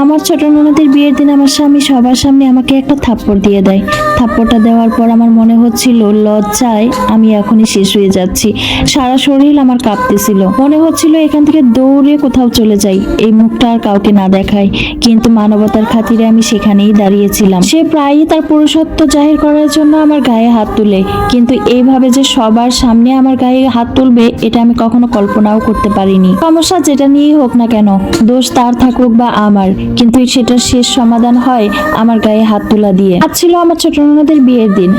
আমার ছোট ননদের বিয়ের দিন আমার স্বামী সবার সামনে আমাকে একটা থাপ্পড় দিয়ে দেয়। থাপ্পড়টা দেওয়ার পর আমার মনে হচ্ছিল লজ্জায় আমি এখনই শেষ হয়ে যাচ্ছি। সারা শরীর আমার কাঁপতেছিল, মনে হচ্ছিল এখান থেকে দৌড়ে কোথাও চলে যাই, এই মুখটা আর কাউকে না দেখাই। কিন্তু মানবতার খাতিরে আমি সেখানেই দাঁড়িয়েছিলাম। সে প্রায়ই তার পুরুষত্ব জাহির করার জন্য আমার গায়ে হাত তুলে, কিন্তু এইভাবে যে সবার সামনে আমার গায়ে হাত তুলবে এটা আমি কখনো কল্পনাও করতে পারিনি। সমস্যা যেটা নিয়েই হোক না কেন, দোষ তার থাকুক বা আমার, কিন্তু সেটার শেষ সমাধান হয় আমার গায়ে হাত তোলা দিয়ে। আজ ছিল আমার ছোট ননদের বিয়ের দিন।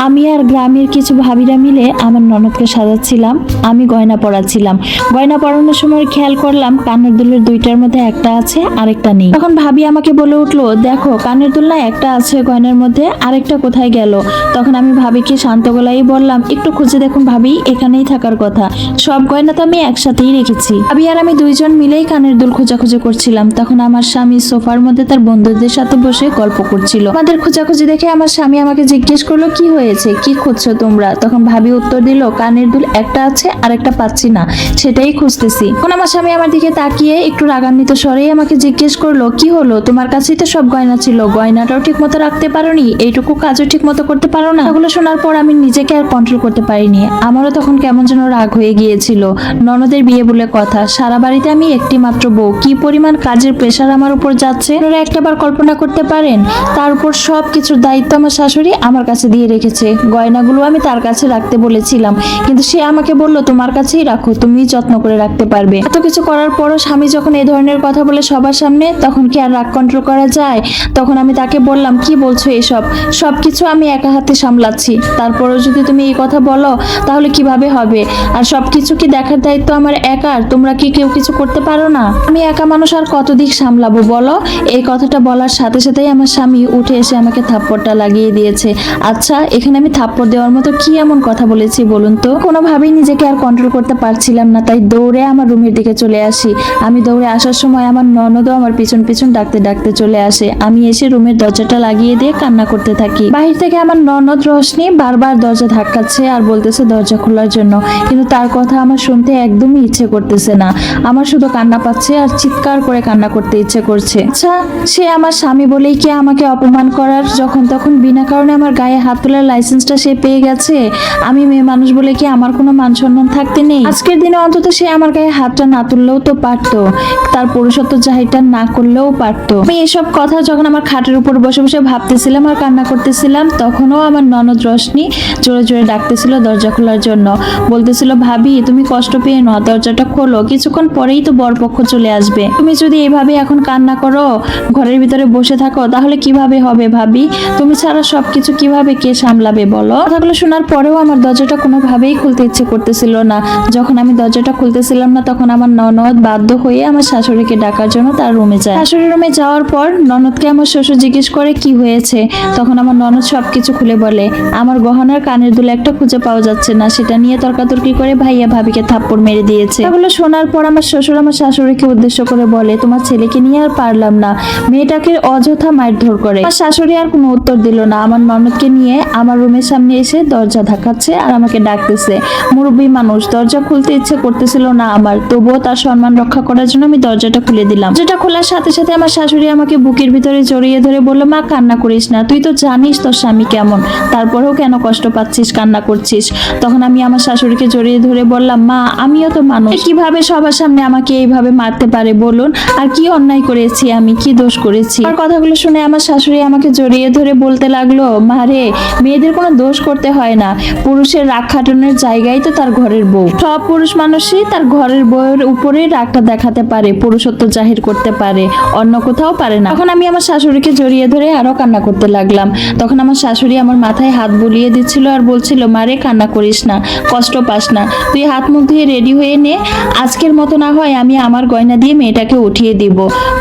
আমি আর গ্রামের কিছু ভাবিরা মিলে আমার ননদকে সাজাচ্ছিলাম, আমি গয়না পরাচ্ছিলাম। গয়না পরানোর সময় খেয়াল করলাম কানের দুলের দুইটার মধ্যে একটা আছে আরেকটা নেই। তখন ভাবি আমাকে বলে উঠলো, দেখো কানের দুল না একটা আছে গয়নার মধ্যে, আরেকটা কোথায় গেল? তখন আমি ভাবিকে শান্ত গলায় বললাম, একটু খুঁজে দেখুন ভাবি, এখানেই থাকার কথা, সব গয়না তো আমি একসাথেই রেখেছি। ভাবি আর আমি দুইজন মিলেই কানের দুল খোঁজাখুঁজি করছিলাম। তখন আমার স্বামী সোফার মধ্যে তার বন্ধুদের সাথে বসে গল্প করছিল। আমাদের খোঁজাখুঁজি দেখে আমার স্বামী আমাকে জিজ্ঞেস করলো, কি হয়েছে, কি খুঁজছো তোমরা? তখন ভাবি উত্তর দিল, কানের দুল একটা আছে আর একটা পাচ্ছি না, সেটাই খুঁজতেছি। তখন আমার স্বামী আমার দিকে তাকিয়ে একটু রাগান্বিত স্বরেই আমাকে জিজ্ঞেস করলো, কি হলো, তোমার কাছেই তো সব গয়না ছিল, গয়নাটাও ঠিক মতো রাখতে পারোনি, এইটুকু কাজও ঠিক মতো করতে পারো না? এগুলো শোনার পর আমি নিজেকে আর কন্ট্রোল করতে পারিনি। আমারও তখন কেমন যেন রাগ হয়ে গিয়েছিল। ননদের বিয়ে বলে কথা, সারা বাড়িতে আমি একটি মাত্র বউ, কি পরিমাণ কাজের প্রেশার আমার উপর যাচ্ছে আপনারা একটাবার কল্পনা করতে পারেন। তার উপর সব কিছুর দায়িত্ব আমার শাশুড়ি আমার কাছে দিয়ে রেখেছে। গয়নাগুলো আমি তার কাছে রাখতে বলেছিলাম, কিন্তু সে আমাকে বলল, তোমার কাছেই রাখো, তুমি যত্ন করে রাখতে পারবে। এত কিছু করার পরও স্বামী যখন এই ধরনের কথা বলে সবার সামনে, তখন কি আর রাগ কন্ট্রোল করা যায়? তখন আমি তাকে বললাম, কি বলছো এসব? সবকিছু আমি একা হাতে সামলাচ্ছি, তারপরেও যদি তুমি এই কথা বলো তাহলে কিভাবে হবে? আর সবকিছু কি দেখার দায়িত্ব আমার একার? তোমরা কি কেউ কিছু করতে পারো না? আমি একা মানুষ আর কত দিক সামলাবো বলো? এই কথাটা বলার সাথে সাথেই আমার স্বামী উঠে এসে আমাকে থাপ্পড়টা লাগিয়ে দিয়েছে। আচ্ছা, এখানে আমি থাপ্পড় দেওয়ার মতো কি এমন কথা বলেছি বলুন তো? কোনোভাবেই নিজেকে আর কন্ট্রোল করতে পারছিলাম না, তাই দৌড়ে আমার রুমের দিকে চলে আসি। আমি দৌড়ে আসার সময় আমার ননদও আমার পিছন পিছন ডাকতে ডাকতে চলে আসে। আমি এসে রুমের দরজাটা লাগিয়ে দিয়ে কান্না করতে থাকি। বাহির থেকে আমার ননদ রোশনি বারবার দরজা ধাক্কাচ্ছে আর বলতেছে দরজা খোলার জন্য, কিন্তু তার কথা আমার শুনতে একদমই ইচ্ছে করতেছে না। আমার শুধু কান্না পাচ্ছে আর চিৎকার করে কান্না করতে ইচ্ছে করছে। আচ্ছা, সে আমার স্বামী বলেই কি আমাকে অপমান করার, যখন তখন বিনা কারণে আমার গায়ে হাত তোলার লাইসেন্সটা সে পেয়ে গেছে? আমি মেয়ে মানুষ বলে কি আমার কোনো মান সম্মান থাকতে নেই? আজকের দিনে অন্তত সে আমার গায়ে হাতটা না তুললেও তো পারতো, তার পুরুষত্ব জাহিরটা না করলেও পারতো। আমি এসব কথা যখন আমার খাটের উপর বসে বসে ভাবতেছিলাম আর কান্না করতেছিলাম, তখনও আমার ননদ রোশনি জোরে জোরে ডাকতেছিল দরজা খোলার জন্য। বলতেছিল, ভাবি তুমি কষ্ট পেয়ে না, দরজাটা খোলো, কিছুক্ষণ পরেই তো বরপক্ষ চলে আসবে। তুমি যদি এইভাবে এখন কান্না করো, ঘরের ভিতরে বসে থাকো, তাহলে কিভাবে হবে ভাবি? তুমি ছাড়া সবকিছু কিভাবে কে সামলাবে বলো? কথাগুলো শোনার পরেও আমার দরজাটা কোনোভাবেই খুলতে ইচ্ছে করতেছিল না। যখন আমি দরজাটা খুলতেছিলাম না, তখন আমার ননদ বাধ্য হয়ে আমার শাশুড়িকে ডাকার জন্য তার রুমে যায়। শাশুড়ির রুমে যাওয়ার পর ননদকে আমার শ্বশুর জিজ্ঞেস করে কি হয়েছে। তখন আমার ননদ সবকিছু খুলে বলে, আমার গহনার কানের দুল একটা খুঁজে পাওয়া যাচ্ছে না, সেটা নিয়ে তর্কাতর্কি করে ভাইয়া ভাবিকে থাপ্পড় মেরে দিয়েছে। এগুলো শোনার পর আমার শ্বশুর আমার শাশুড়িকে উদ্দেশ্য করে বলে, তোমার ছেলেকে নিয়ে আর পারলাম না, মেয়েটাকে অযথা মারধর করে। আমার শাশুড়ি আর কোনো উত্তর দিল না। আমার ননদকে নিয়ে আমার রুমের সামনে এসে দরজা ধাক্কাচ্ছে আর আমাকে ডাকতেছে। মুরব্বী মানুষ, দরজা খুলতে ইচ্ছে করতেছিল না আমার, তবুও তার সম্মান রক্ষা করার জন্য আমি দরজাটা খুলে দিলাম। যেটা খোলার সাথে সাথে আমার শাশুড়ি আমাকে বুকের ভিতরে জড়িয়ে ধরে বলল, মা কান্না করিস না, তুই তো জানিস তোর স্বামী কেমন, তারপরেও কেন কষ্ট পাচ্ছিস, কান্না করছিস? তখন আমি আমার শাশুড়িকে জড়িয়ে ধরে বললাম, মা আমিও তো মানুষ, কিভাবে সবার সামনে আমাকে এইভাবে মারতে পারে বলুন? আর কি অন্যায় করেছি আমি, কি দোষ করেছি? আর কথাগুলো শুনে আমার শাশুড়ি আমাকে জড়িয়ে ধরে বলতে লাগলো, মা রে, মেয়েদের কোনো দোষ করতে হয় না, পুরুষের রাগ খাটানোর জায়গায় তো তার ঘরের বউ। সব পুরুষ মানুষই তার ঘরের বউয়ের উপরে রাগটা দেখাতে পারে, পুরুষত্ব জাহির করতে পারে, অন্য কোথাও পারে না। তখন আমি আমার শাশুড়িকে জড়িয়ে ধরে আরো কান্না করতে লাগলাম। তখন আমার শাশুড়ি আমার মাথায় হাত বুলিয়ে দিচ্ছিল আর বলছিল, মারে কান্না করিস না, কষ্ট পাস না, তুই হাত মুখ ধুয়ে রেডি হয়ে নে, আজকের মতো না হয় আমি আমার গয়না দিয়ে মেয়েটাকে উঠিয়ে দিব,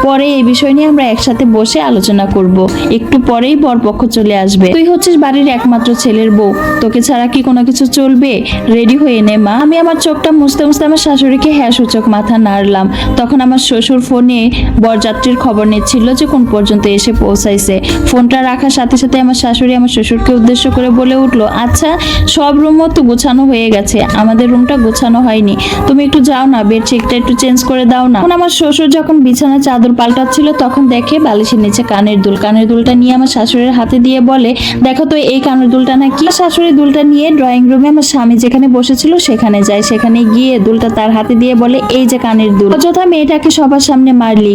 পরে এই বিষয় নিয়ে আমরা একসাথে বসে আলোচনা করব, একটু পরেই বরপক্ষ চলে আসবে, তুই হচ্ছিস বাড়ির একমাত্র ছেলের বউ, তোকে ছাড়া কি কোনো কিছু চলবে? রেডি হয়ে নে মা। আমি আমার চোখটা মুছতে মুছতে আমার শাশুড়িকে হ্যাঁ সূচক মাথা নাড়লাম। তখন আমার শ্বশুর ফোনে বরযাত্রীর খবর নিচ্ছিল যে কোন পর্যন্ত এসে পৌঁছাইছে। ফোনটা রাখার সাথে সাথে আমার শাশুড়ি আমার শ্বশুরকে উদ্দেশ্য করে বলে উঠলো, আচ্ছা সব রুমও তো গোছানো হয়ে গেছে, আমাদের রুমটা গোছানো হয়নি, তুমি একটু যাও না, বেডশিটটা একটু চেঞ্জ করে দাও না। এখন আমার শ্বশুর যখন বিছানা চাদর পাল্টা কাঁদছিল তখন দেখে বালিশের নিচে কানের দুলটা নিয়ে আমার শাশুড়ির হাতে দিয়ে বলে, দেখো তো এই কানের দুলটা নাকি। শাশুড়ি দুলটা নিয়ে ড্রয়িং রুমে আমার স্বামী যেখানে বসেছিল সেখানে যায়। সেখানে গিয়ে দুলটা তার হাতে দিয়ে বলে, এই যে কানের দুল। অযথা মেয়েটাকে সবার সামনে মারলি,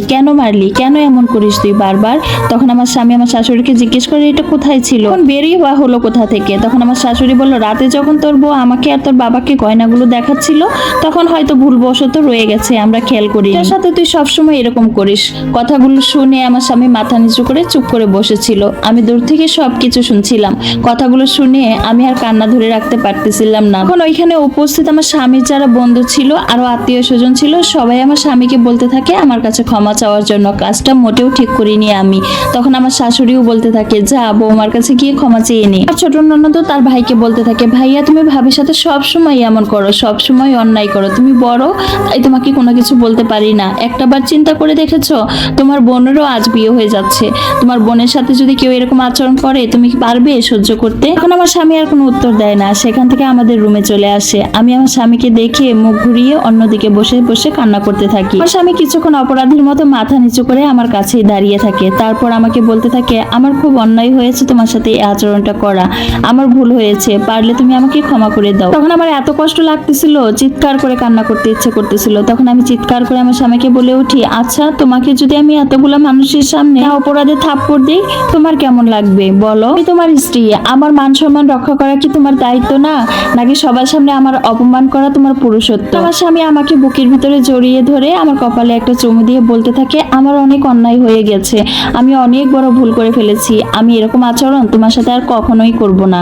কেন এমন করিস তুই বারবার? তখন আমার স্বামী আমার শাশুড়িকে জিজ্ঞেস করে, এটা কোথায় ছিল, এখন বেরিয়ে বা হলো কোথা থেকে? তখন আমার শাশুড়ি বলল, রাতে যখন তোর বউ আমাকে আর তোর বাবাকে গয়নাগুলো দেখাচ্ছিল তখন হয়তো ভুলবশত রয়ে গেছে, আমরা খেয়াল করি। তার সাথে তুই সবসময় এরকম করিস। কথাগুলো শুনে আমার স্বামী মাথা নিচু করে চুপ করে বসেছিল। আমি দূর থেকে সবকিছু শুনছিলাম। কথাগুলো শুনে আমি আর কান্না ধরে রাখতে পারতেছিলাম না। এখন ওইখানে উপস্থিত আমার স্বামীর যারা বন্ধু ছিল, আরো আত্মীয় স্বজন ছিল, সবাই আমার স্বামীকে বলতে থাকে আমার কাছে ক্ষমা চাওয়ার জন্য। কাজটা মোটেও ঠিক করিনি আমি। তখন আমার শাশুড়িও বলতে থাকে, যা বৌমার কাছে গিয়ে ক্ষমা চেয়ে নি। আর ছোট ননদ তার ভাইকে বলতে থাকে, ভাইয়া তুমি ভাবির সাথে সবসময় এমন করো, সবসময় অন্যায় করো, তুমি বড় তাই তোমাকে কোনো কিছু বলতে পারি না। একটাবার চিন্তা করে দেখেছো তোমার বোনেরও আজ বিয়ে হয়ে যাচ্ছে, তোমার বোনের সাথে যদি কেউ এরকম আচরণ করে তুমি কি পারবে সহ্য করতে? এখন আমার স্বামী আর কোনো উত্তর দেয় না, সেখান থেকে আমাদের রুমে চলে আসে। আমি আমার স্বামীকে দেখে মুখ ঘুরিয়ে অন্যদিকে বসে বসে কান্না করতে থাকি। আমার স্বামী কিছুক্ষণ অপরাধীর মতো মাথা নিচু করে আমার কাছেই দাঁড়িয়ে থাকে। তারপর আমাকে বলতে থাকে, আমার খুব অন্যায় হয়েছে তোমার সাথে এই আচরণটা করা, আমার ভুল হয়েছে, পারলে তুমি আমাকে ক্ষমা করে দাও। তখন আমার এত কষ্ট লাগতেছিল, চিৎকার করে কান্না করতে ইচ্ছে করতেছিল। তখন আমি চিৎকার করে আমার স্বামীকে বলে উঠি, আচ্ছা তোমাকে যদি আমি এতগুলা মানুষের সামনে অপরাধে থাপ্পড় দিই তোমার কেমন লাগবে বলো? আমি তোমার স্ত্রী, আমার মান সম্মান রক্ষা করা কি তোমার দায়িত্ব না, নাকি সবার সামনে আমার অপমান করা তোমার পুরুষত্ব? আমার স্বামী আমাকে বুকের ভিতরে জড়িয়ে ধরে আমার কপালে একটা চুমু দিয়ে বলতে থাকে, আমার অনেক অন্যায় হয়ে গেছে, আমি অনেক বড় ভুল করে ফেলেছি, আমি এরকম আচরণ তোমার সাথে আর কখনোই করব না।